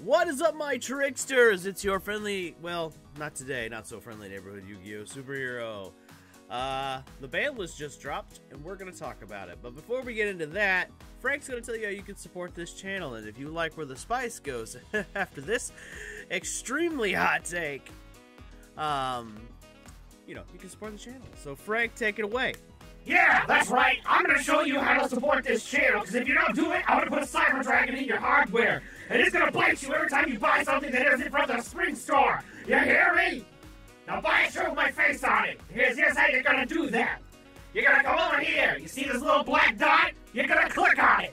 What is up, my tricksters? It's your friendly, well, not today, not so friendly neighborhood Yu-Gi-Oh! Superhero. The ban list just dropped, and we're going to talk about it. But before we get into that, Frank's going to tell you how you can support this channel. And if you like where the spice goes after this extremely hot take, you know, you can support the channel. So, Frank, take it away. Yeah, that's right. I'm going to show you how to support this channel, because if you don't do it, I'm going to put a Cyber Dragon in your hardware, and it's going to bite you every time you buy something that isn't from the spring store. You hear me? Now buy a shirt with my face on it. Here's how you're going to do that. You're going to come over here. You see this little black dot? You're going to click on it.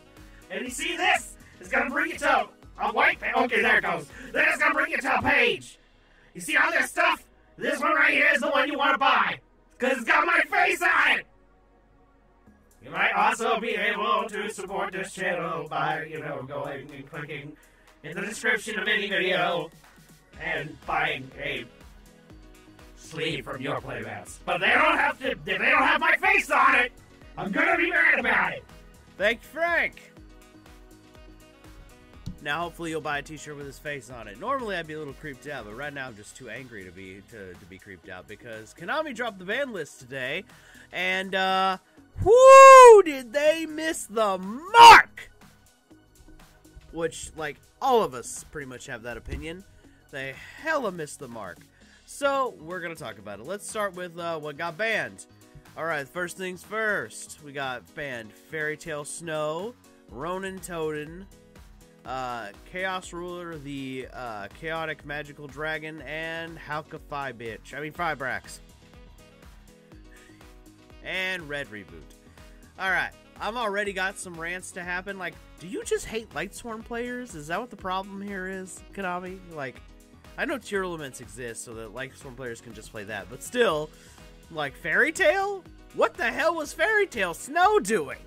And you see this? It's going to bring you to a white page. Okay, there it goes. Then it's going to bring you to a page. You see all this stuff? This one right here is the one you want to buy, because it's got my face on it. You might also be able to support this channel by, going and clicking in the description of any video and buying a sleeve from your playmats. But they don't have to. If they don't have my face on it, I'm gonna be mad about it. Thank you, Frank. Now, hopefully, you'll buy a T-shirt with his face on it. Normally, I'd be a little creeped out, but right now, I'm just too angry to be creeped out because Konami dropped the ban list today, and whoo, did they miss the mark? Which, like, all of us pretty much have that opinion. They hella missed the mark. So, we're gonna talk about it. Let's start with what got banned. Alright, first things first. We got banned Fairy Tale Snow, Ronin Toden, Chaos Ruler, the Chaotic Magical Dragon, and Halka Fibrax. And Red Reboot. Alright, I've already got some rants to happen. Like, do you just hate Lightsworn players? Is that what the problem here is, Konami? Like, I know tier elements exist so that Lightsworn players can just play that, but still, like, Fairy Tail? What the hell was Fairy Tale Snow doing?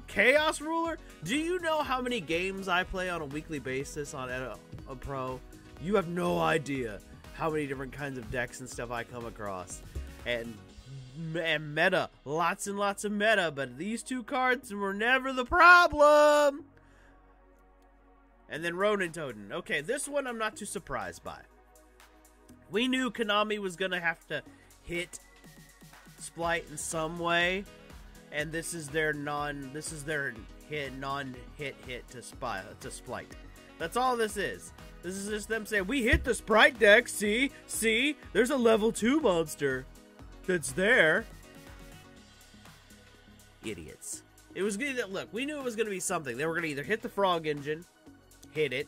Chaos Ruler? Do you know how many games I play on a weekly basis on a Pro? You have no idea how many different kinds of decks and stuff I come across. And meta. Lots and lots of meta, but these two cards were never the problem. And then Ronin Toden. Okay, this one I'm not too surprised by. We knew Konami was going to have to hit Splight in some way. And this is their non-hit to Splight. That's all this is. This is just them saying, we hit the Sprite deck, see, there's a level 2 monster that's there. Idiots. It was good. Look, we knew it was going to be something. They were going to either hit the Frog Engine, hit it,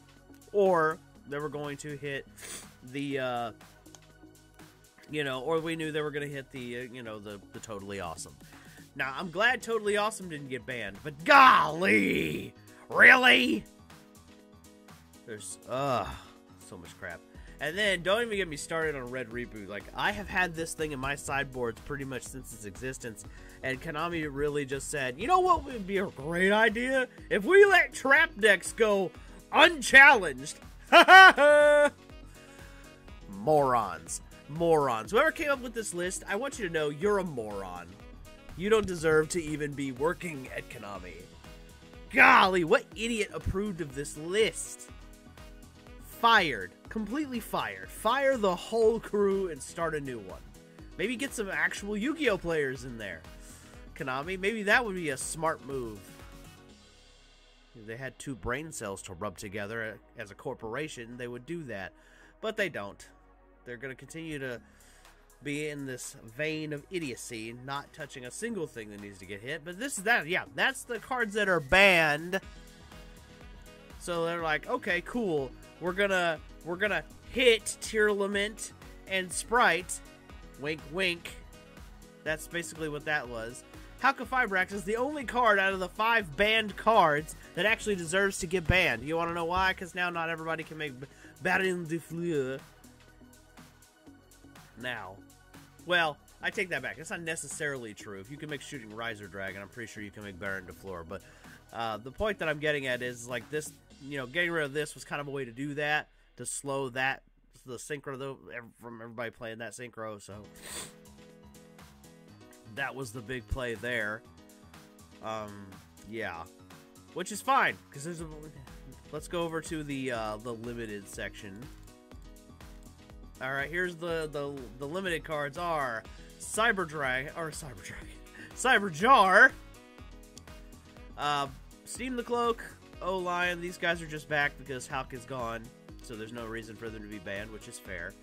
or they were going to hit the, or we knew they were going to hit the, the Totally Awesome. Now, I'm glad Totally Awesome didn't get banned, but golly! Really? There's, so much crap. And then, don't even get me started on Red Reboot. Like, I have had this thing in my sideboards pretty much since its existence, and Konami really just said, you know what would be a great idea? If we let trap decks go unchallenged. Morons. Morons. Whoever came up with this list, I want you to know you're a moron. You don't deserve to even be working at Konami. Golly, what idiot approved of this list? Fired. Completely fired. Fire the whole crew and start a new one. Maybe get some actual Yu-Gi-Oh players in there. Konami, maybe that would be a smart move. If they had two brain cells to rub together as a corporation, they would do that. But they don't. They're going to continue to be in this vein of idiocy, not touching a single thing that needs to get hit. But this is that, yeah, that's the cards that are banned. So they're like, okay, cool. We're gonna hit Tearlament and Sprite. Wink, wink. That's basically what that was. Halka Fibrax is the only card out of the 5 banned cards that actually deserves to get banned. You want to know why? Because now not everybody can make Baron de Fleur. Now. Well, I take that back. That's not necessarily true. If you can make Shooting Riser Dragon, I'm pretty sure you can make Baron de Fleur. But the point that I'm getting at is, like, this, getting rid of this was kind of a way to do that, to slow that, the synchro, from everybody playing that synchro, so that was the big play there. Yeah. Which is fine, because there's a let's go over to the limited section. All right, here's the limited cards are Cyberjar, Steam the Cloak, Oh Lion. These guys are just back because Hulk is gone, so there's no reason for them to be banned, which is fair.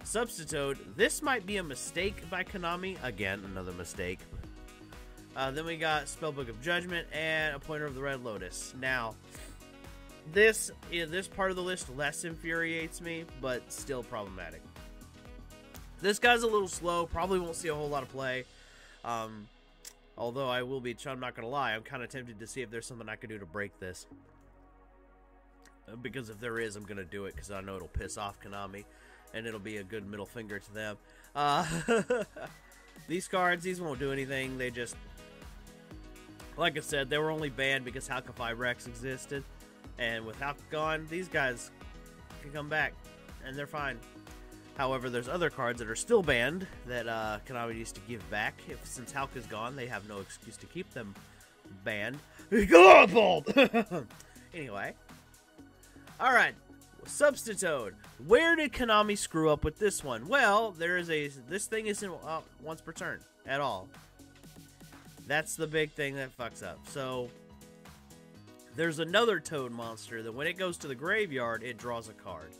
Substitute. This might be a mistake by Konami. Again, another mistake. Then we got Spellbook of Judgment and a Pointer of the Red Lotus. Now, this part of the list less infuriates me, but still problematic. This guy's a little slow. Probably won't see a whole lot of play. Although I will be, I'm not going to lie, I'm kind of tempted to see if there's something I can do to break this. Because if there is, I'm going to do it because I know it'll piss off Konami. And it'll be a good middle finger to them. These cards, these won't do anything. They just, like I said, they were only banned because Halka-5 Rex existed. And with Halka gone, these guys can come back. And they're fine. However, there's other cards that are still banned that Konami needs to give back. Since Halka's gone, they have no excuse to keep them banned. Anyway. Alright. Substitute. Where did Konami screw up with this one? Well, this thing isn't once per turn at all. That's the big thing that fucks up. So, there's another toad monster that when it goes to the graveyard, it draws a card.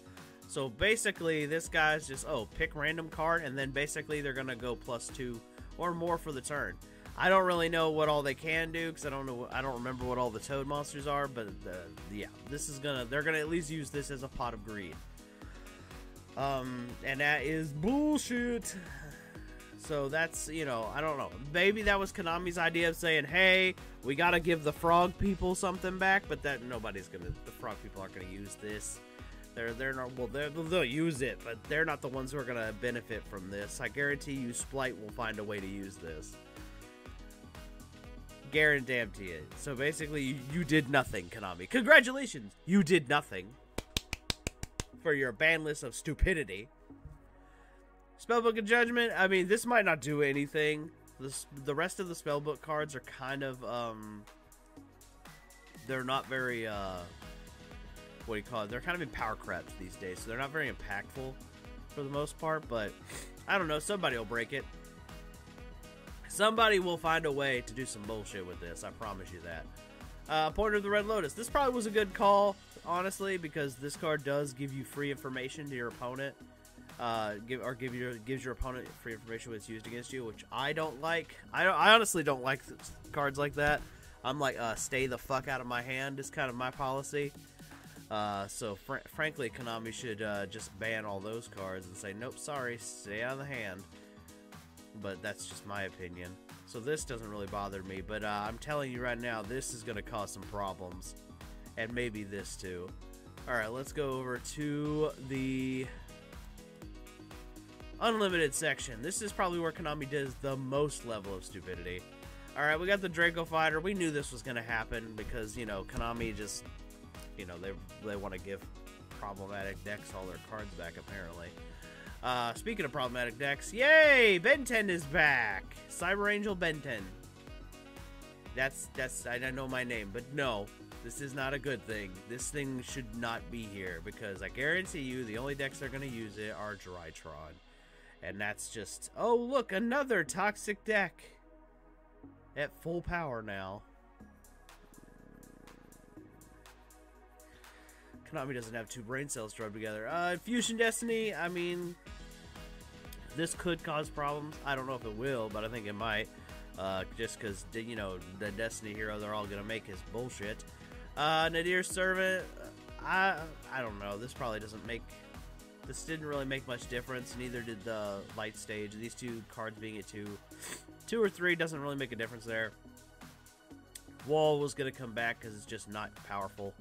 So basically, this guy's just, pick random card, and then basically they're gonna go +2 or more for the turn. I don't really know what all they can do because I don't remember what all the toad monsters are, but yeah, they're gonna at least use this as a pot of greed. And that is bullshit. So that's, I don't know. Maybe that was Konami's idea of saying, hey, we gotta give the frog people something back, but the frog people aren't gonna use this. They're not, well, they'll use it, but they're not the ones who are gonna benefit from this. I guarantee you Splight will find a way to use this. Guarantee it. So basically, you did nothing, Konami. Congratulations! You did nothing. For your ban list of stupidity. Spellbook of Judgment, I mean, this might not do anything. The rest of the Spellbook cards are kind of, they're not very, what do you call it? They're kind of in power crept these days, so they're not very impactful for the most part, but I don't know, somebody will break it. Somebody will find a way to do some bullshit with this, I promise you that. Pointer of the Red Lotus. This probably was a good call, honestly, because this card does give you free information to your opponent. Gives your opponent free information when it's used against you, which I don't like. I honestly don't like cards like that. I'm like, stay the fuck out of my hand is kind of my policy. So frankly, Konami should just ban all those cards and say, nope, sorry, stay out of the hand. But that's just my opinion. So this doesn't really bother me, but I'm telling you right now, this is going to cause some problems. And maybe this too. Alright, let's go over to the unlimited section. This is probably where Konami does the most level of stupidity. Alright, we got the Draco Fighter. We knew this was going to happen because, Konami just, they want to give problematic decks all their cards back, apparently. Speaking of problematic decks, yay! Ben 10 is back! Cyber Angel Ben 10. I know my name, but no, this is not a good thing. This thing should not be here, because I guarantee you the only decks that are going to use it are Drytron. And that's just, oh look, another toxic deck! At full power now. Konami doesn't have two brain cells drubbed together. Fusion Destiny, I mean, this could cause problems. I don't know if it will, but I think it might. Just because, the Destiny hero they're all going to make is bullshit. Nadir's Servant, I don't know. This probably doesn't make... This didn't really make much difference. Neither did the Light Stage. These two cards being at 2 or 3 doesn't really make a difference there. Wall was going to come back because it's just not powerful.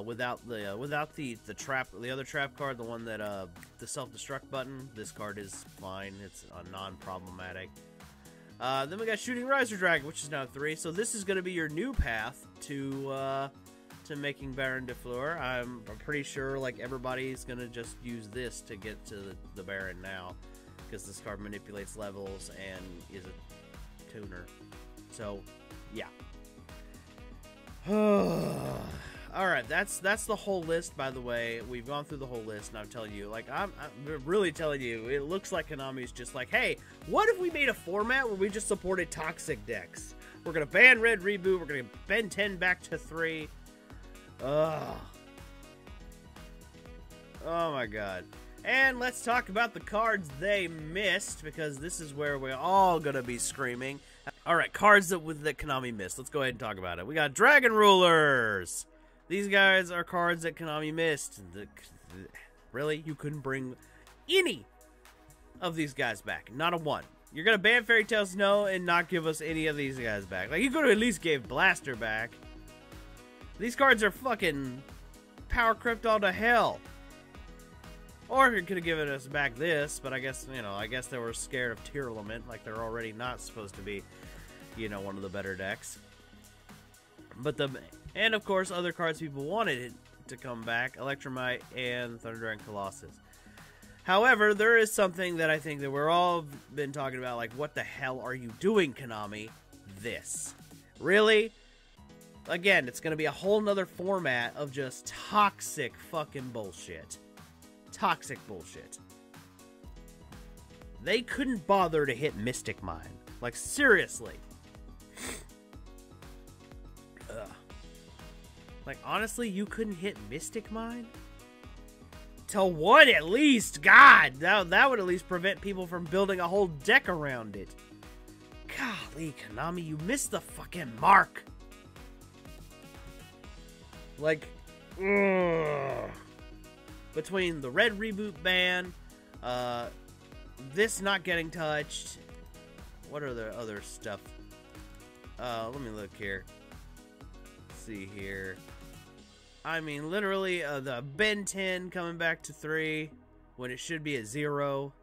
Without the trap, the other trap card, the one that the self-destruct button, this card is fine. It's non-problematic. Then we got Shooting Riser Dragon, which is now 3. So this is going to be your new path to making Baron de Fleur. I'm pretty sure like everybody's going to just use this to get to the Baron now, because this card manipulates levels and is a tuner. So yeah. All right, that's the whole list. By the way, we've gone through the whole list, and I'm telling you, like, I'm really telling you, it looks like Konami's just like, hey, what if we made a format where we just supported toxic decks? We're gonna ban Red Reboot. We're gonna Ben 10 back to 3. Ugh. Oh my god. And let's talk about the cards they missed, because this is where we're all gonna be screaming. Alright, cards that Konami missed. Let's go ahead and talk about it. We got Dragon Rulers! These guys are cards that Konami missed. Really? You couldn't bring any of these guys back. Not a one. You're gonna ban Fairy Tail Snow and not give us any of these guys back. Like, you could have at least gave Blaster back. These cards are fucking power crept all to hell. Or you could have given us back this, but I guess, you know, I guess they were scared of Tier Element, like they're already not supposed to be, you know, one of the better decks. But and of course, other cards people wanted to come back, Electromite and Thunder Dragon Colossus. However, there is something that I think that we're all been talking about, like, what the hell are you doing, Konami? This. Really? Again, it's going to be a whole nother format of just toxic fucking bullshit. Toxic bullshit. They couldn't bother to hit Mystic Mine. Like, seriously. Ugh. Like, honestly, you couldn't hit Mystic Mine? To one at least. God, that would at least prevent people from building a whole deck around it. Golly, Konami, you missed the fucking mark. Like, ugh. Between the Red Reboot ban, this not getting touched, what are the other stuff? Let me look here. Let's see here. I mean, literally, the Ben 10 coming back to 3 when it should be at 0.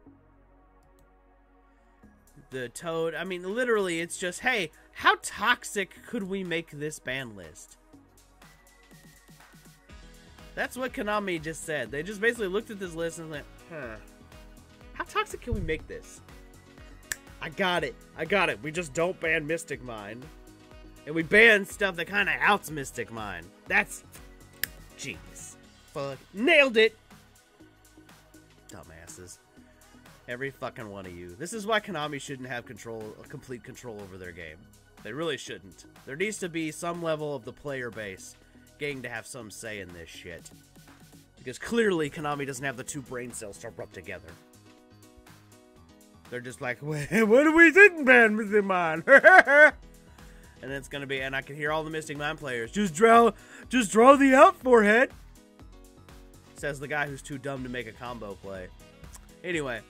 The Toad, I mean, literally, it's just, hey, how toxic could we make this ban list? That's what Konami just said. They just basically looked at this list and went, huh, how toxic can we make this? I got it. We just don't ban Mystic Mine. And we ban stuff that kind of outs Mystic Mine. That's genius. Fuck. Nailed it. Dumbasses. Every fucking one of you. This is why Konami shouldn't have complete control over their game. They really shouldn't. There needs to be some level of the player base getting to have some say in this shit. Because clearly Konami doesn't have the two brain cells to rub together. They're just like, what if we didn't ban Mystic Mine? And it's gonna be, and I can hear all the Mystic Mine players, just draw the out forehead. Says the guy who's too dumb to make a combo play. Anyway,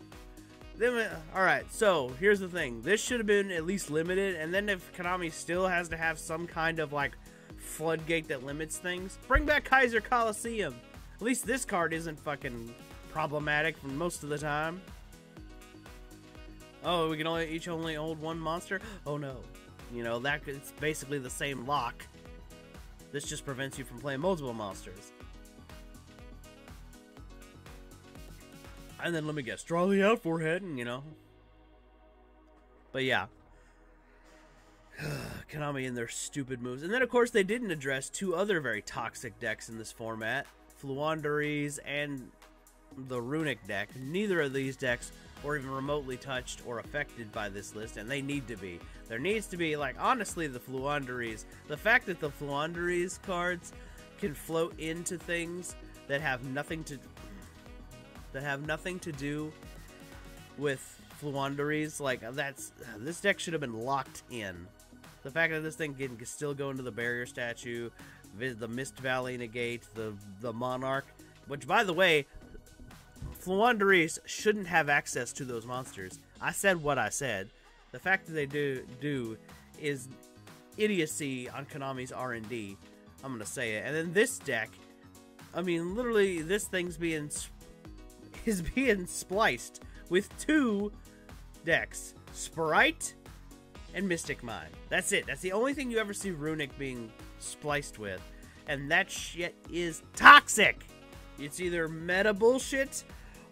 then, alright, so here's the thing. This should have been at least limited, and then if Konami still has to have some kind of, like, floodgate that limits things, bring back Kaiser Coliseum. At least this card isn't fucking problematic for most of the time. Oh, we can only hold one monster? Oh no. You know, it's basically the same lock. This just prevents you from playing multiple monsters. And then let me guess, draw the out forehead, and you know. But yeah. Konami and their stupid moves. And then, of course, they didn't address two other very toxic decks in this format. Fluanderies and the Runic deck. Neither of these decks were even remotely touched or affected by this list, and they need to be. There needs to be, like, honestly, the Fluanderies. The fact that the Fluanderies cards can float into things that have nothing to do with Fluanderies, like, this deck should have been locked in. The fact that this thing can still go into the Barrier Statue, the Mist Valley Negate, the Monarch, which, by the way, Fluanderies shouldn't have access to those monsters. I said what I said. The fact that they do is idiocy on Konami's R&D. I'm gonna say it. And then this deck, I mean, literally, this thing's being spliced with two decks: Sprite and Mystic Mine. That's it. That's the only thing you ever see Runic being spliced with. And that shit is toxic. It's either meta bullshit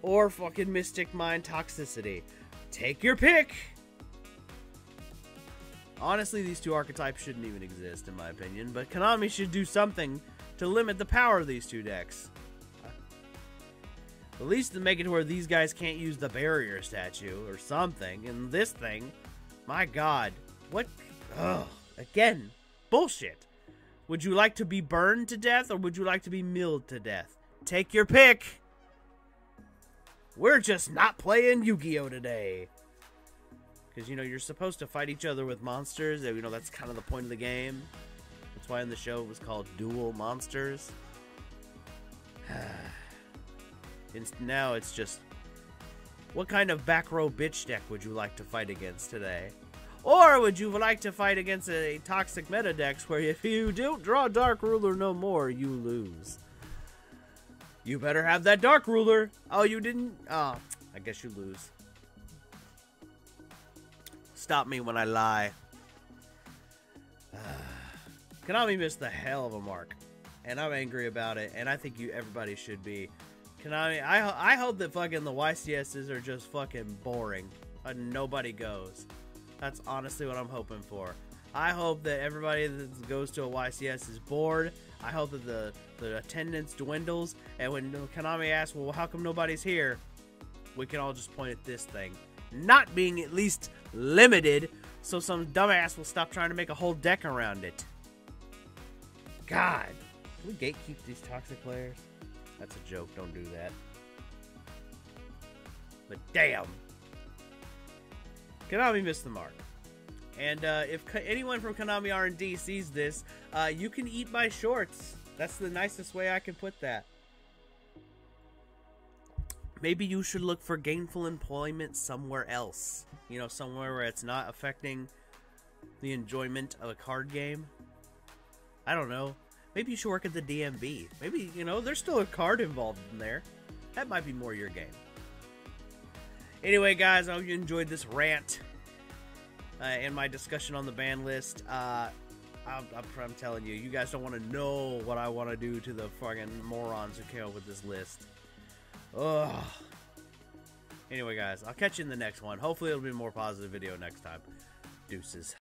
or fucking Mystic Mine toxicity. Take your pick. Honestly, these two archetypes shouldn't even exist, in my opinion. But Konami should do something to limit the power of these two decks. At least to make it to where these guys can't use the barrier statue or something. And this thing, my god, what? Ugh, again, bullshit. Would you like to be burned to death or would you like to be milled to death? Take your pick. We're just not playing Yu-Gi-Oh today. Because, you know, you're supposed to fight each other with monsters. You know, that's kind of the point of the game. That's why in the show it was called Duel Monsters. And now it's just, what kind of back row bitch deck would you like to fight against today? Or would you like to fight against a toxic meta deck where if you don't draw Dark Ruler no more, you lose? You better have that Dark Ruler. Oh, you didn't? Oh, I guess you lose. Stop me when I lie. Konami missed the hell of a mark. And I'm angry about it. And I think everybody should be. Konami, I hope that fucking the YCSs are just fucking boring. And nobody goes. That's honestly what I'm hoping for. I hope that everybody that goes to a YCS is bored. I hope that the attendance dwindles. And when Konami asks, well, how come nobody's here? We can all just point at this thing. Not being at least limited, so some dumbass will stop trying to make a whole deck around it. God. Can we gatekeep these toxic players? That's a joke. Don't do that. But damn. Konami missed the mark. And if anyone from Konami R&D sees this, you can eat my shorts. That's the nicest way I can put that. Maybe you should look for gainful employment somewhere else. You know, somewhere where it's not affecting the enjoyment of a card game. I don't know. Maybe you should work at the DMV. Maybe, you know, there's still a card involved in there. That might be more your game. Anyway, guys, I hope you enjoyed this rant and my discussion on the ban list. I'm telling you, you guys don't want to know what I want to do to the fucking morons who came up with this list. Ugh. Anyway, guys, I'll catch you in the next one. Hopefully it'll be a more positive video next time. Deuces.